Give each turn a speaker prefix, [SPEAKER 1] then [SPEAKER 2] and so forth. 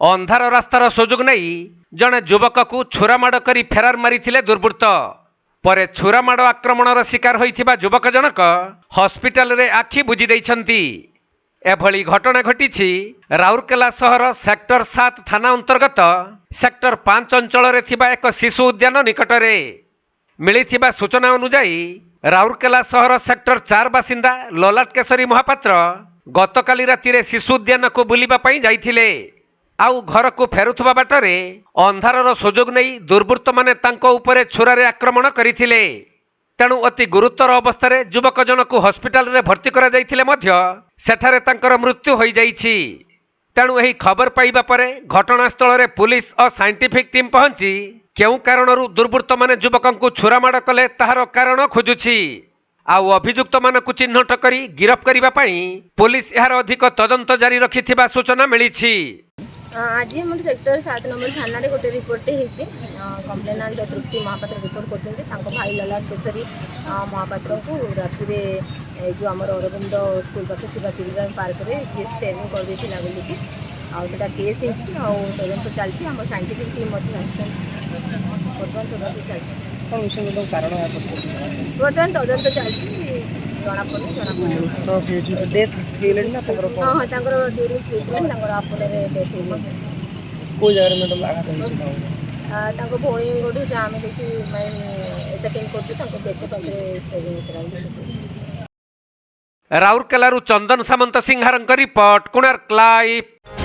[SPEAKER 1] अंधार रास्तार सुजोग नहीं जड़े युवक को छुरामाड़ कर फेरार मारी दुर्बृत्त परे छुरामाड़ आक्रमणर शिकार होइथिबा युवक जनक हस्पिटाल रे आखि बुझी देइछंती। एभली घटना घटी राउरकेला सहर सेक्टर 7 थाना अंतर्गत सेक्टर 5 अंचल रे थिबा एक शिशु उद्यान निकटरे मिलिथिबा सूचना अनुसार राउरकेला सहर सेक्टर 4 बासिंदा ललाट केशरी महापात्र गतकाली राति शिशु उद्यान को बुलिबा पई जाइथिले। आउ घर को फेरुथबा बाटरे अंधारर सुजोग नहीं दुर्बृत्त माने तांको उपरे छुरारे आक्रमण करिथिले। तेणु अति गुरुतर अवस्था युवक जनक हस्पिटाल रे भर्ती करा जाइथिले मध्य सेठारे तांकर मृत्यु होई जाइछि। तेणु एही खबर पाइबा परे घटनास्थल रे पुलिस और साइंटिफिक टीम पहुंची केउ कारणरू दुर्बृत्त माने युवकंकु छुरामाड़ कले ताहार कारण खोजुछि। आउ अभियुक्त मानकु चिन्हट करी गिरफ करिबा पई पुलिस यार अधिक तदंत जारी रखिथिबा सूचना मिलिछि।
[SPEAKER 2] आज हम सेक्टर 7 नंबर थाना रे गोटे रिपोर्ट होईछि। कंप्लेनेंट तृप्ति महापात्र रिपोर्ट करछन्ते तांको भाई ललाट केशरी महापात्र को राति रे जो हमर अरविंद स्कूल पाखे थिबा चिल्ड्रन पार्क रे ये स्टेनिंग कर देथिला बोली कि आ सेटा केस हिछि आ तदंत चलछि। हम साइंटिफिक टीम मध्ये आछन वर्तमान तदंत चलछि।
[SPEAKER 3] कोन विषय कारण
[SPEAKER 2] वर्तमान तदंत चलछि जना पड़े
[SPEAKER 3] तो के डेथ हेलेन ना तंगर
[SPEAKER 2] हां तंगर ड्यूरिंग ट्रीटमेंट तंगर आपले डेथ हेलेन
[SPEAKER 3] कोई जगह मैडम आघात होइछि
[SPEAKER 2] तांको भोणी गोडी जामे देखि मैं सेटिंग करछु तांको बेक पाखे स्टेजिंग उतराई।
[SPEAKER 1] राउरकेलारू चंदन सामंत सिंहारंक रिपोर्ट कोणार्क लाइव।